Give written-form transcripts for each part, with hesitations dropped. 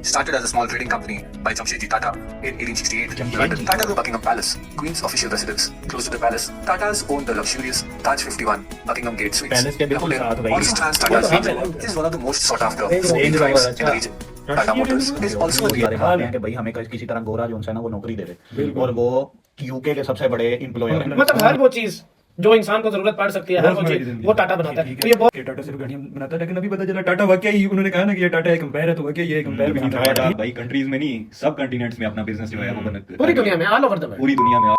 Started as a small trading company by Jamshedji Tata in 1868 in London. Tata Group Buckingham Palace, Queen's official residence. Close to the palace, Tatas own the luxurious Taj 51 Buckingham Gate Suites. Palace के बिल्कुल साथ वही Orchestra and Tata Suites is one of the most sought after foreign drives in the region. Tata Motors is also a सारे खाते हैं कि भाई हमें किसी तरह गोरा जो है ना वो नौकरी दे दे और वो यूके के सबसे बड़े एम्प्लॉयर हैं। मतलब हर वो चीज जो इंसान को जरूरत पड़ सकती है हर वो चीज वो टाटा बनाता है। तो ये बहुत टाटा सिर्फ गाड़ियां बनाता है, लेकिन अभी पता चला टाटा वाकई ही, उन्होंने कहा ना कि ये टाटा एक कंपेयर है, तो वाकई ये कंपेयर भी नहीं था। भाई कंट्रीज में नहीं, सब कॉन्टिनेंट्स में अपना बिजनेस जो है वो बनाते हैं पूरी दुनिया में ऑल ओवर द वर्ल्ड। पूरी दुनिया में।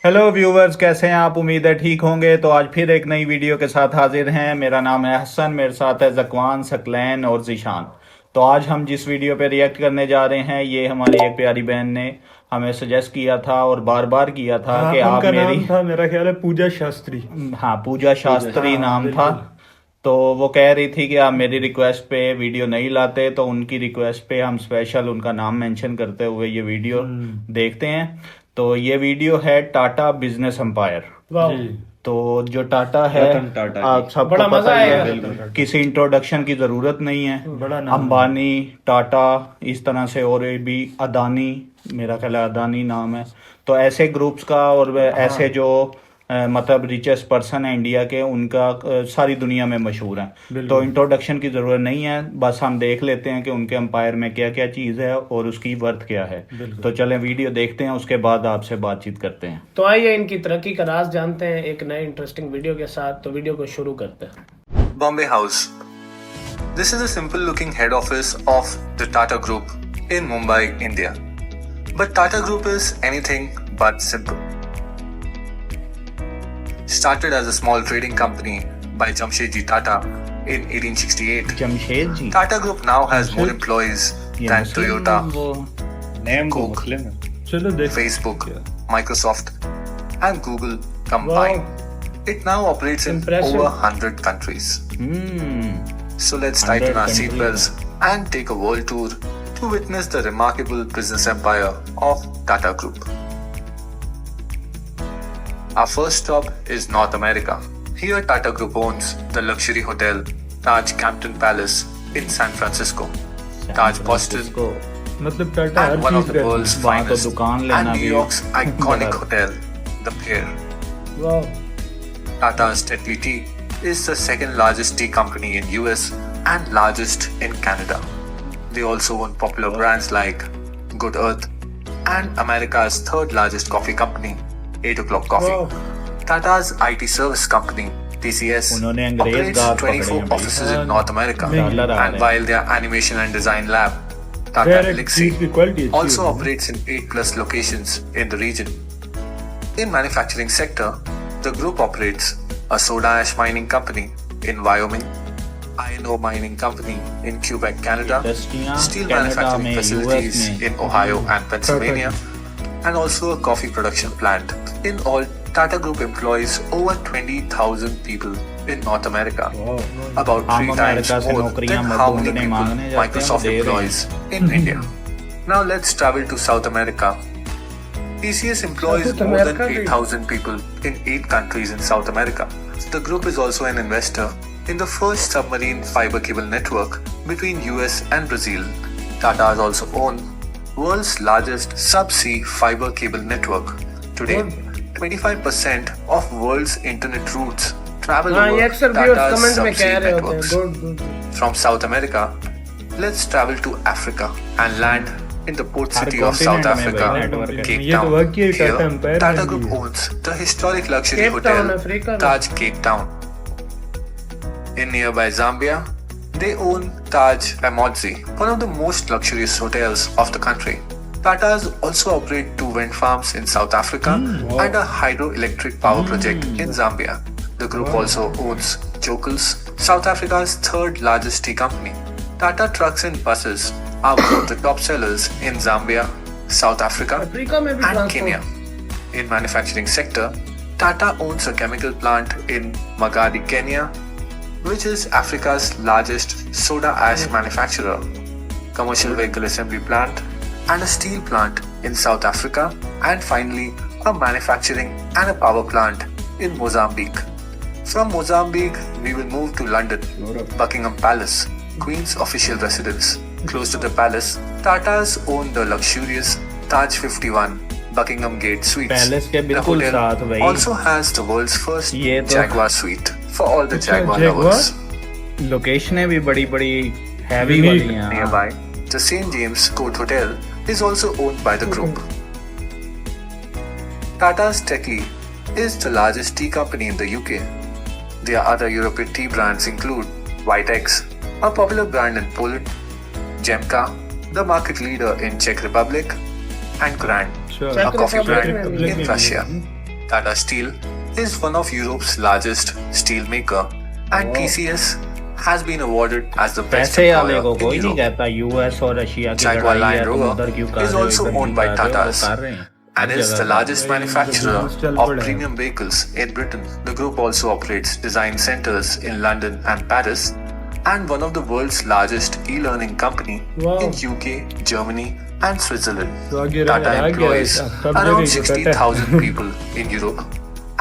हेलो व्यूवर्स, कैसे हैं आप? उम्मीद है ठीक होंगे। तो आज फिर एक नई वीडियो के साथ हाजिर हैं। मेरा नाम है हसन, मेरे साथ है ज़कवान, सकलैन और ज़ीशान। तो आज हम जिस वीडियो पे रिएक्ट करने जा रहे हैं ये हमारी एक प्यारी बहन ने हमें सजेस्ट किया था और बार बार किया था कि आप मेरी नाम था, मेरा ख्याल है पूजा शास्त्री। हाँ, पूजा शास्त्री नाम था। तो वो कह रही थी कि आप मेरी रिक्वेस्ट पे वीडियो नहीं लाते, तो उनकी रिक्वेस्ट पे हम स्पेशल उनका नाम मेंशन करते हुए ये वीडियो देखते हैं। तो ये वीडियो है टाटा बिजनेस एम्पायर। तो जो टाटा है आप सबको बड़ा पता मजा ही है, आएगा। किसी इंट्रोडक्शन की जरूरत नहीं है। बड़ा नाम अंबानी, टाटा, इस तरह से और भी अदानी, मेरा ख्याल है अदानी नाम है। तो ऐसे ग्रुप्स का और ऐसे जो मतलब रिचेस्ट पर्सन है इंडिया के, उनका सारी दुनिया में मशहूर है। तो इंट्रोडक्शन की ज़रूरत नहीं है, बस हम देख लेते हैं कि उनके एम्पायर में क्या क्या चीज़ है और उसकी वर्थ क्या है। तो चलें वीडियो देखते हैं, उसके बाद आपसे बातचीत करते हैं। तो आइए इनकी तरक्की का राज जानते हैं एक नए इंटरेस्टिंग वीडियो के साथ। तो वीडियो को शुरू करते हैं। Bombay House. This is a simple looking head office of the Tata Group in Mumbai, India. But Tata Group is anything but simple. Started as a small trading company by Jamshedji Tata in 1868. Jamshed ji, Tata Group now has more employees than Toyota, नेम को Coke, मुस्लिम है। चलो देख Facebook, Microsoft, and Google combined. It now operates in Impressive. over 100 countries. So let's tighten our 100 seatbelts and take a world tour to witness the remarkable business empire of Tata Group. Our first stop is North America. Here Tata Group owns the luxury hotel Taj Campton Palace in San Francisco, Taj Boston, मतलब टाटा हर and one of चीज the कर world's वहाँ तो finest, दुकान लेना and New भी York's iconic hotel, the Pier. Tata's Tetley Tea is the second largest tea company in US and largest in Canada. They also own popular brands like Good Earth and America's third largest coffee company, 8 O'Clock Coffee. Tata's IT service company, TCS, उन्होंने अंग्रेज operates guard पकड़े 24 हैं भाई। offices in North America. Dollar आ And रहे while their animation and design lab, Tata Direct Elixir, चीज की quality अच्छी also है। operates in 8 plus locations in the region. In manufacturing sector, the group operates a soda ash mining company in Wyoming, iron ore mining company in Quebec, Canada, इंडस्ट्रियाँ steel Canada manufacturing में, facilities US में। in Ohio and Pennsylvania, and also a coffee production plant. In all, Tata Group employs over 20,000 people in North America, about हम 3 times America से more नौकरियां than how many ढूंढने people मांगने जाते हैं, Microsoft वो दे रहे employs in India. Now let's travel to South America. TCS employs South more than America, 8,000 people in 8 countries in South America. The group is also an investor in the first submarine fiber cable network between US and Brazil. Tata has also owned world's largest subsea fiber cable network. Today, 25% of world's internet routes travel हाँ, ये over अक्सर viewers Tata's comment में कह subsea रहे होते हैं। networks. Good good. From South America, let's travel to Africa and land in the port her city of South continent में Africa, भाई network है। Cape ये तो Town. वाकई Here, Tata Empire Tata में Group भी है। owns the historic luxury Cape hotel Town, Africa में। Taj Cape Town. In nearby Zambia, they own Taj Pamodzi, one of the most luxurious hotels of the country. Tatas also operate 2 wind farms in South Africa and a hydroelectric power project in Zambia. The group also owns Jokels, South Africa's third largest tea company. Tata trucks and buses are one of the top sellers in Zambia, South Africa, Africa में भी and transport. Kenya. In manufacturing sector, Tata owns a chemical plant in Magadi, Kenya, which is Africa's largest soda ash manufacturer, commercial vehicle assembly plant, and a steel plant in South Africa, and finally a manufacturing and a power plant in Mozambique. From Mozambique, we will move to London, Buckingham Palace, Queen's official residence. Close to the palace, Tatas own the luxurious Taj 51 Buckingham Gate Suites. Palace के The बिल्कुल hotel साथ भाई। also has the world's first ये तो- Jaguar suite for all the अच्छा, Jaguar Jaguar? lovers. लोकेशनें भी बड़ी बड़ी हैवी Unique. वाली हैं। Nearby, the St. James Court Hotel is also owned by the group. Tata's Techly is the largest tea company in the UK. Their other European tea brands include White X, a popular brand in Poland, Jemka, the market leader in Czech Republic, and Grand, Sure. a Czech coffee Republic brand में in भी। Russia. Tata Steel is one of Europe's largest steel maker, and TCS has been awarded as the best पैसे वाले को employer कोई in नहीं Europe. कहता US और Russia की Jaguar लड़ाई है Land तुम Rover उधर क्यों कर is रहे हो also इधर क्यों owned by कर रहे हो? Tatas वो कर रहे हैं and हर is the जगह। largest manufacturer चल of पड़े हैं। premium vehicles in Britain. The group also operates design centers in London and Paris and one of the world's largest e-learning company Wow. in UK, Germany and Switzerland. तो आगे Tata रह गया employs सब around जगह 60,000 people in Europe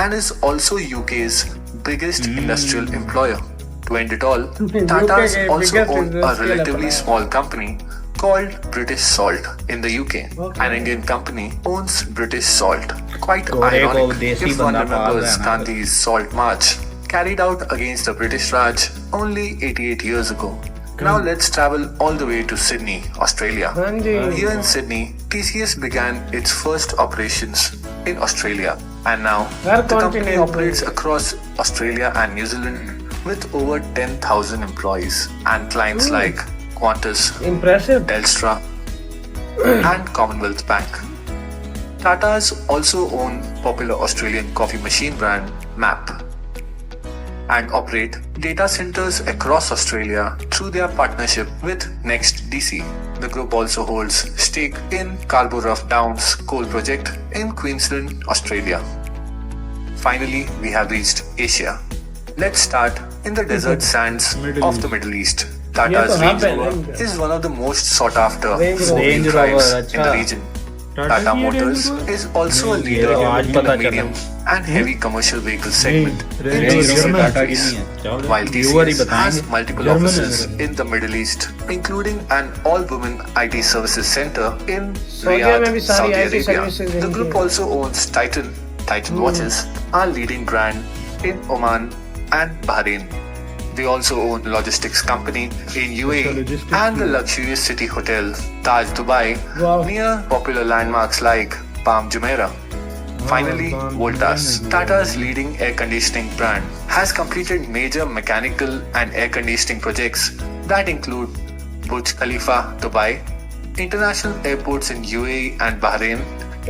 and is also UK's biggest industrial employer. To end it all, Tatas UK also biggest own a industrial relatively employer. small company called British Salt in the UK. Okay. An Indian company owns British Salt. Quite गोरे को ironic देसी if one बंदा पाल remembers रहा है ना। Gandhi's Salt March carried out against the British Raj only 88 years ago. Now let's travel all the way to Sydney, Australia. हाँ जी। Here in Sydney, TCS began its first operations in Australia, and now her the company continent operates में। across Australia and New Zealand with over 10,000 employees and clients like Qantas, Impressive. Telstra, and Commonwealth Bank. Tatas also own popular Australian coffee machine brand MAP and operate data centers across Australia through their partnership with NextDC. The group also holds stake in Carboruff Downs coal project in Queensland, Australia. Finally, we have reached Asia. Let's start in the desert sands Middle of East. the Middle East. Yeah, Tata's so Range happen, Rover right? is one of the most sought after Range Rover. four-wheel Range drives Rover, in the अच्छा। region. Tata Tata की ये Motors Range Rover? is also a नहीं, leader ये आज in पता the medium and heavy commercial vehicle segment Range in Rover GCC German Tata की countries. नहीं है चलो While viewer he TCS has बताएंगे multiple German offices है। in the Middle East, including an all-women IT services center in Saudi में Riyadh, भी सारी Saudi IT Arabia. services The इनकी group हैं। also owns Titan Watches, our leading brand in Oman and Bahrain. They also own logistics company in UAE logistics and the too. luxurious city hotel Taj Dubai Wow. near popular landmarks like Palm Jumeirah. Finally, Palm Voltas, Jumeirah. Tata's leading air conditioning brand, has completed major mechanical and air conditioning projects that include Burj Khalifa, Dubai, international airports in UAE and Bahrain,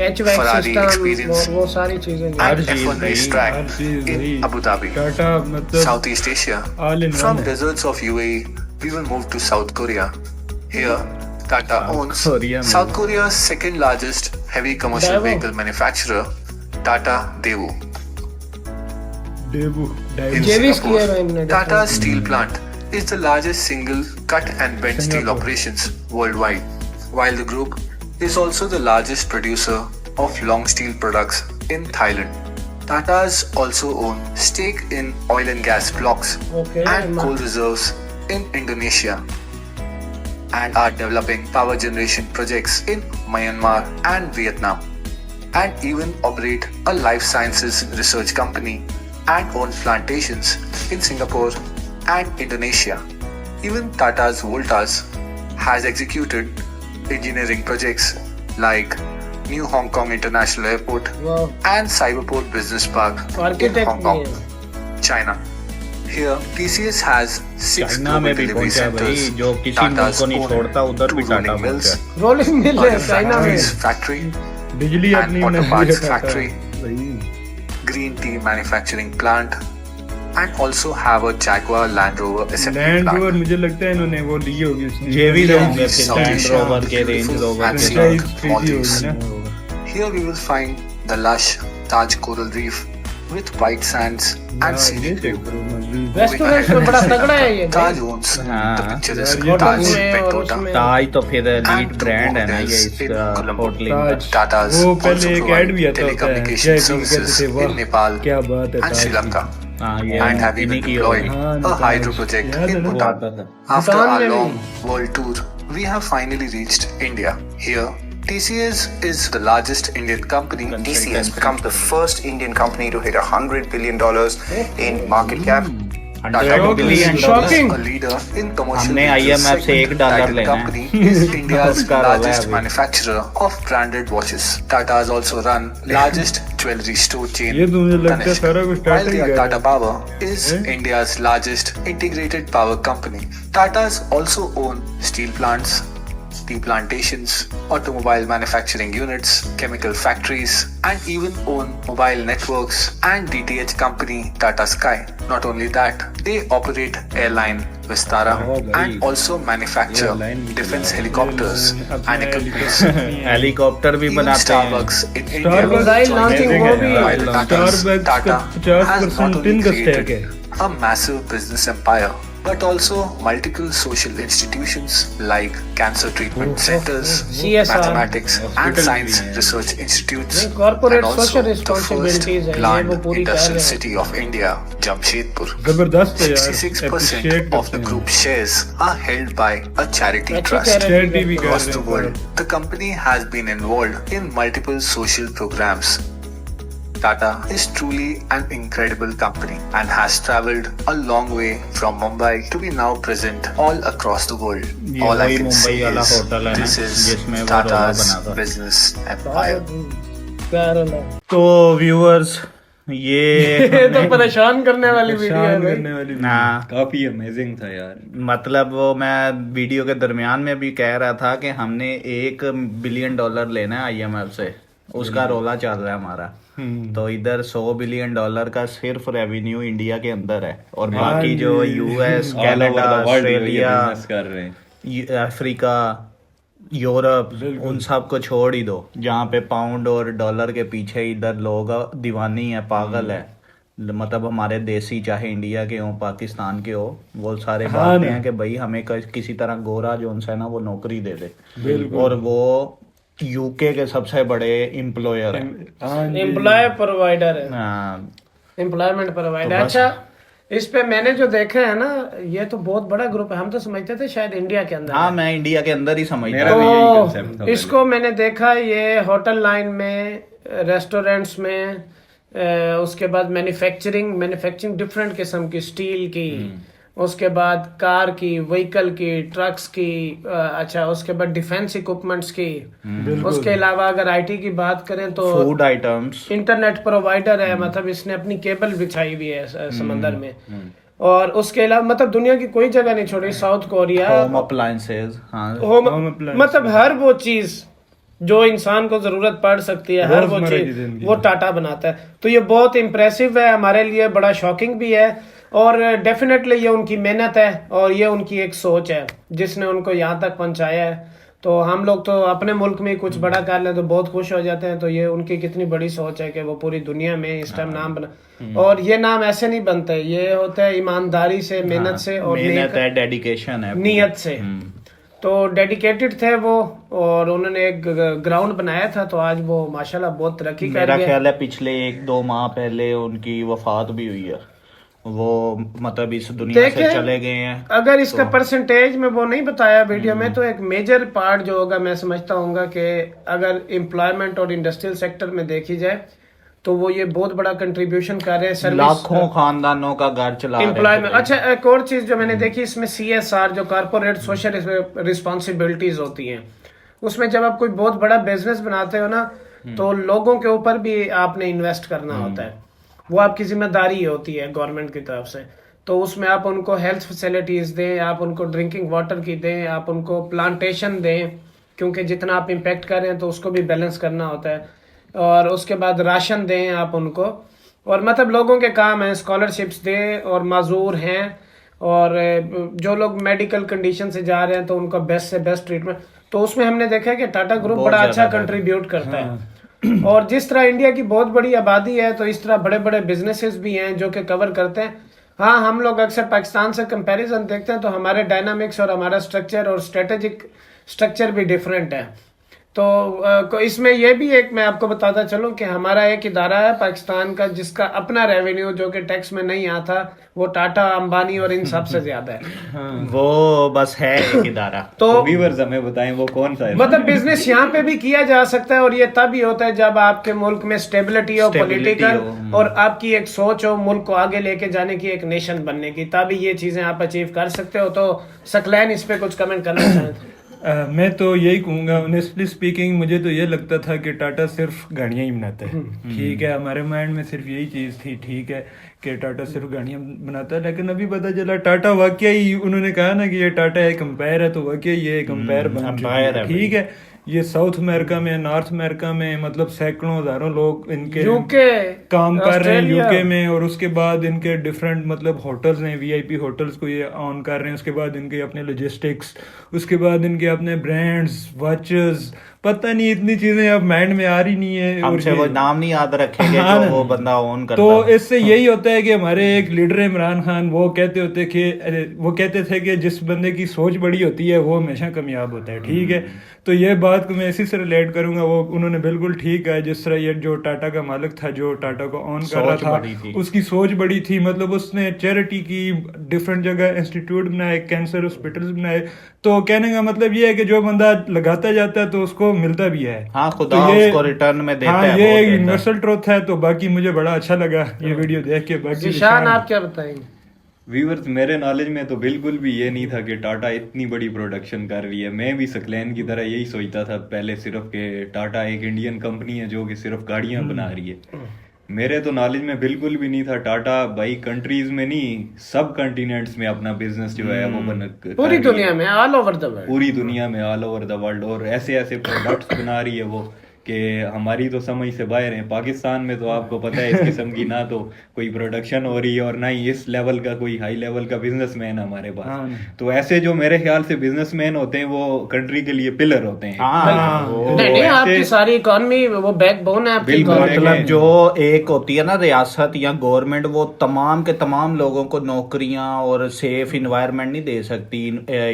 HVAC Ferrari system experience वो सारी चीजें and हर चीज F1 भाई, racetrack हर चीज in भाई। Abu Dhabi. Tata मतलब Southeast Asia. all in From one है। deserts of UAE, we will move to South Korea. Here, Tata owns Korea में। South Korea's second largest heavy commercial Daewoo. vehicle manufacturer, Tata Daewoo. Debut In JVs Singapore, किए हुए इन्होंने Tata's steel plant is the largest single cut and bend steel Singapore. operations worldwide, while the group is also the largest producer of long steel products in Thailand. Tata's also own stake in oil and gas blocks Okay, and coal reserves in Indonesia and are developing power generation projects in Myanmar and Vietnam, and even operate a life sciences research company and own plantations in Singapore and Indonesia. Even Tata's Voltas has executed engineering projects like New Hong Kong International Airport Wow. and Cyberport Business Park in Architect Hong Kong, भी है। China. Here, TCS has 6 China में global भी delivery पहुंचा भाई centers. जो किसी मुल्क Tata's को नहीं own छोड़ता उधर 2 भी टाटा rolling mills, पहुंचा रोलिंग मिल है other चाइना में factories factory, बिजली and अपनी auto में parts टाटा factory. भाई green tea manufacturing plant, and also have a Jaguar Land Rover assembly land rover plant. मुझे लगता है इन्होंने वो ली होगी उसमें ये भी होंगे फिर South लैंड Asia, रोवर के रेंज beautiful रोवर and के scenic Franchise Maldives. treaty होगी ना। Here we will find the lush Taj Coral Reef with white sands and हाँ, ये scenic check view. करो मजबूत। रेस्टोरेंट में बड़ा तगड़ा है ये Taj owns the हाँ। picturesque यार, ये Taj होटल में और Pagoda. उसमें ताज तो फिर लीड And ब्रांड है ना ये hotels in इसका Colombo. होटलिंग ताज। का Tatas वो also पहले एक provide ऐड भी आता होता है telecommunication जय भी कहते services थे in वाह Nepal क्या बात है and ताज Sri की। Lanka. and have even deployed a hydro project in Bhutan. After our long world tour, we have finally reached India. Here, TCS is the largest Indian company. TCS has become the first Indian company to hit $100 billion in market cap. Tata billion is Shocking. a leader in commercial हमने vehicles IMF से segment. $1 Titan लेना है। company is India's उसका रोला है largest अभी। manufacturer of branded watches. Tata has also run largest jewelry store chain. ये तो मुझे लगता है Tanishq. सारा कुछ टाटा While ही their कर Tata Power is India's largest integrated power company. Tatas also own steel plants, tea plantations, automobile manufacturing units, chemical factories, and even own mobile networks and DTH company Tata Sky. Not only that, they operate airline Vistara and also manufacture defense helicopters and equipment. Helicopter भी Even बनाते हैं Starbucks in India Starbucks launching वो भी while Tata's Starbucks Tata का has 50% not only tin का stack created a massive business empire but also multiple social institutions like cancer treatment centers, CSR, mathematics and science research institutes, नहीं, corporate and also social the first responsibilities है, ये planned वो पूरी कर industrial रहे हैं। city of India, Jamshedpur. जबरदस्त है यार 66% appreciate of the करते हैं। group shares are held by a charity अच्छी trust. charity Charity भी कर Across रहे the हैं world, the company has been involved in multiple social programs. Tata is truly an incredible company and has traveled a long way from Mumbai to be now present all across the world. ये All I वही can Mumbai say वाला is hotel है ना, this is जिसमें वो रोला Tata's बना था। business empire. तो व्यूअर्स ये तो परेशान करने वाली वीडियो है शान भाई। करने वाली ना काफी अमेजिंग था यार मतलब वो मैं वीडियो के दरमियान में भी कह रहा था कि हमने $1 बिलियन लेना है IMF से, उसका रोला चल रहा है हमारा। तो इधर $100 बिलियन का सिर्फ रेवेन्यू इंडिया के अंदर है और बाकी जो US, कनाडा, ऑस्ट्रेलिया, कर रहे हैं अफ्रीका, यूरोप, उन सब को छोड़ ही दो। जहाँ पे पाउंड और डॉलर के पीछे इधर लोग दीवानी है, पागल है। मतलब हमारे देसी चाहे इंडिया के हो, पाकिस्तान के हो, वो सारे भागते हैं कि भाई हमें किसी तरह गोरा जो है ना वो नौकरी दे दे। और वो यूके के सबसे बड़े एम्प्लॉयर है, एम्प्लॉय प्रोवाइडर है, हाँ। Employment provider. अच्छा, इस पे मैंने जो देखा है ना, ये तो बहुत बड़ा ग्रुप है। हम तो समझते थे शायद इंडिया के अंदर हाँ, है। मैं इंडिया के अंदर ही समझता मेरा हूँ। भी यही concept था तो इसको मैंने देखा ये होटल लाइन में, रेस्टोरेंट्स में, उसके बाद मैन्युफैक्चरिंग डिफरेंट किस्म की, स्टील की, उसके बाद कार की, व्हीकल की, ट्रक्स की, अच्छा उसके बाद डिफेंस इक्विपमेंट्स की, उसके अलावा अगर आईटी की बात करें तो फूड आइटम्स, इंटरनेट प्रोवाइडर है। मतलब इसने अपनी केबल बिछाई हुई है समंदर में। और उसके अलावा मतलब दुनिया की कोई जगह नहीं छोड़ी, साउथ कोरिया, होम अप्लायंसेज, हाँ, मतलब हर वो चीज जो इंसान को जरूरत पड़ सकती है, हर वो चीज वो टाटा बनाता है। तो ये बहुत इम्प्रेसिव है, हमारे लिए बड़ा शॉकिंग भी है और डेफिनेटली ये उनकी मेहनत है और ये उनकी एक सोच है जिसने उनको यहाँ तक पहुंचाया है। तो हम लोग तो अपने मुल्क में कुछ बड़ा कर ले तो बहुत खुश हो जाते हैं। तो ये उनकी कितनी बड़ी सोच है कि वो पूरी दुनिया में इस टाइम नाम बना। और ये नाम ऐसे नहीं बनते, ये होता है ईमानदारी से, मेहनत से और मेहनत है, डेडिकेशन है, नीयत से। तो डेडिकेटेड थे वो और उन्होंने एक ग्राउंड बनाया था। तो आज वो माशाल्लाह बहुत तरक्की कर मेरा गया। ख्याल है पिछले 1-2 माह पहले उनकी वफात भी हुई है। वो मतलब इस दुनिया से चले गए हैं। अगर इसका परसेंटेज में वो नहीं बताया वीडियो में, तो एक मेजर पार्ट जो होगा मैं समझता हूँ कि अगर एम्प्लॉयमेंट और इंडस्ट्रियल सेक्टर में देखी जाए तो वो ये बहुत बड़ा कंट्रीब्यूशन कर रहे हैं। लाखों खानदानों का घर चला रहे हैं। एम्प्लॉयमेंट। अच्छा, एक और चीज जो मैंने देखी इसमें CSR जो कारपोरेट सोशल रिस्पॉन्सिबिलिटीज होती हैं, उसमें जब आप कोई बहुत बड़ा बिजनेस बनाते हो ना, तो लोगों के ऊपर भी आपने इन्वेस्ट करना होता है। वो आपकी जिम्मेदारी होती है गवर्नमेंट की तरफ से। तो उसमें आप उनको हेल्थ फैसिलिटीज दें, आप उनको ड्रिंकिंग वाटर की दें, आप उनको प्लांटेशन दें, क्योंकि जितना आप इम्पेक्ट कर रहे हैं तो उसको भी बैलेंस करना होता है। और उसके बाद राशन दें आप उनको, और मतलब लोगों के काम है, स्कॉलरशिप्स दें, और माजूर हैं, और जो लोग मेडिकल कंडीशन से जा रहे हैं तो उनका बेस्ट से बेस्ट ट्रीटमेंट। तो उसमें हमने देखा है कि टाटा ग्रुप बड़ा अच्छा कंट्रीब्यूट करता है। और जिस तरह इंडिया की बहुत बड़ी आबादी है, तो इस तरह बड़े बड़े बिजनेसेस भी हैं जो कि कवर करते हैं। हाँ, हम लोग अक्सर पाकिस्तान से कंपैरिजन देखते हैं तो हमारे डायनामिक्स और हमारा स्ट्रक्चर और स्ट्रेटेजिक स्ट्रक्चर भी डिफरेंट है। तो इसमें ये भी एक मैं आपको बताता चलूं कि हमारा एक इदारा है पाकिस्तान का जिसका अपना रेवेन्यू जो कि टैक्स में नहीं आता, वो टाटा, अंबानी और इन सब से ज्यादा है। वो बस है एक इदारा। तो व्यूअर्स हमें बताएं वो कौन सा है। मतलब बिजनेस यहाँ पे भी किया जा सकता है, और ये तभी होता है जब आपके मुल्क में स्टेबिलिटी हो, पॉलिटिकल, और आपकी एक सोच हो मुल्क को आगे लेके जाने की, एक नेशन बनने की, तभी ये चीजें आप अचीव कर सकते हो। तो सकलैन इस पे कुछ कमेंट करना चाहें? मैं तो यही कहूँगा, ऑनेस्टली स्पीकिंग मुझे तो ये लगता था कि टाटा सिर्फ गाड़ियाँ ही बनाता है। ठीक है, हमारे माइंड में सिर्फ यही चीज़ थी, ठीक है, कि टाटा सिर्फ गाड़ियाँ बनाता है। लेकिन अभी पता चला टाटा वाकई ही, उन्होंने कहा ना कि ये टाटा एक एम्पायर है, तो वाकई ये एक एम्पायर बन चुका है। ठीक है, ये साउथ अमेरिका में, नॉर्थ अमेरिका में मतलब सैकड़ों हजारों लोग इनके यूके काम कर रहे हैं यूके में, और उसके बाद इनके डिफरेंट मतलब होटल्स हैं, वीआईपी होटल्स को ये ऑन कर रहे हैं। उसके बाद इनके अपने लॉजिस्टिक्स, उसके बाद इनके अपने ब्रांड्स, वॉचेस, पता नहीं इतनी चीजें अब माइंड में आ रही नहीं है। हमसे वो नाम नहीं याद रखेंगे हाँ, जो वो बंदा ऑन करता तो है। इससे यही होता है कि हमारे एक लीडर इमरान खान वो कहते थे कि जिस बंदे की सोच बड़ी होती है वो हमेशा कामयाब होता है। ठीक है, तो ये बात को मैं इसी से रिलेट करूंगा। वो उन्होंने बिल्कुल ठीक है, जिस तरह ये जो टाटा का मालिक था, जो टाटा को ऑन कर रहा था, उसकी सोच बड़ी थी। मतलब उसने चैरिटी की, डिफरेंट जगह इंस्टीट्यूट बनाए, कैंसर हॉस्पिटल्स बनाए। तो कहने का मतलब ये है कि जो बंदा लगाता जाता है तो उसको मिलता भी है। हाँ, खुदा तो उसको रिटर्न में देता है। ये एक यूनिवर्सल ट्रुथ है। तो बाकी मुझे बड़ा अच्छा लगा ये वीडियो देख के। बाकी जिशान आप क्या बताएंगे? व्यूअर्स, मेरे नॉलेज में तो बिल्कुल भी ये नहीं था कि टाटा इतनी बड़ी प्रोडक्शन कर रही है। मैं भी सकलैन की तरह यही सोचता था पहले, सिर्फ कि टाटा एक इंडियन कंपनी है जो कि सिर्फ गाड़ियां बना रही है। मेरे तो नॉलेज में बिल्कुल भी नहीं था टाटा भाई कंट्रीज में नहीं, सब कॉन्टिनेंट्स में अपना बिजनेस जो है वो पूरी दुनिया में, ऑल ओवर द वर्ल्ड, पूरी दुनिया में ऑल ओवर द वर्ल्ड। और ऐसे ऐसे प्रोडक्ट्स बना रही है वो कि हमारी तो समझ से बाहर है। पाकिस्तान में तो आपको पता है इस किस्म की ना तो कोई प्रोडक्शन हो रही है और ना ही इस लेवल का कोई हाई लेवल का बिजनेसमैन हमारे पास। तो ऐसे जो मेरे ख्याल से बिजनेसमैन होते हैं वो कंट्री के लिए पिलर होते हैं। नहीं, आपकी सारी इकोनॉमी वो बैकबोन है आपकी। मतलब जो एक होती है ना रियासत या गवर्नमेंट, वो तमाम के तमाम लोगों को नौकरियां और सेफ इन्वायरमेंट नहीं दे सकती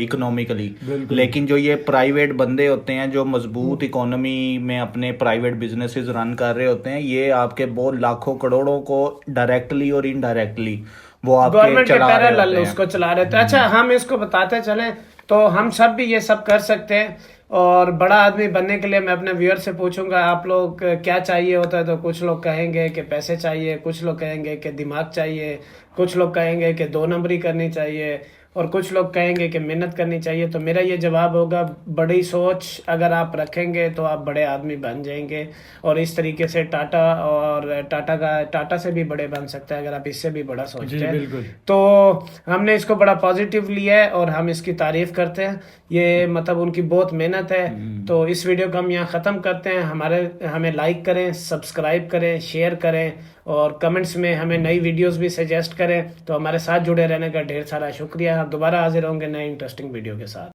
इकोनॉमिकली, लेकिन जो ये प्राइवेट बंदे होते हैं जो मजबूत इकोनॉमी में अपने प्राइवेट बिजनेसेस रन कर रहे होते हैं, ये आपके बहुत लाखों करोड़ों को डायरेक्टली और इनडायरेक्टली वो आपके गवर्नमेंट के चला रहे पैरेलल होते हैं। उसको चला रहे थे। अच्छा, हम इसको बताते चलें तो हम सब भी ये सब कर सकते हैं। और बड़ा आदमी बनने के लिए मैं अपने व्यूअर से पूछूंगा आप लोग क्या चाहिए होता है, तो कुछ लोग कहेंगे कि पैसे चाहिए, कुछ लोग कहेंगे कि दिमाग चाहिए, कुछ लोग कहेंगे कि 2 नंबरी करनी चाहिए, और कुछ लोग कहेंगे कि मेहनत करनी चाहिए। तो मेरा ये जवाब होगा, बड़ी सोच अगर आप रखेंगे तो आप बड़े आदमी बन जाएंगे। और इस तरीके से टाटा से भी बड़े बन सकते हैं अगर आप इससे भी बड़ा सोचते हैं। तो हमने इसको बड़ा पॉजिटिव लिया है और हम इसकी तारीफ करते हैं। ये मतलब उनकी बहुत मेहनत है। तो इस वीडियो को हम यहाँ ख़त्म करते हैं। हमें लाइक करें, सब्सक्राइब करें, शेयर करें, और कमेंट्स में हमें नई वीडियोस भी सजेस्ट करें। तो हमारे साथ जुड़े रहने का ढेर सारा शुक्रिया। हम दोबारा हाजिर होंगे नए इंटरेस्टिंग वीडियो के साथ।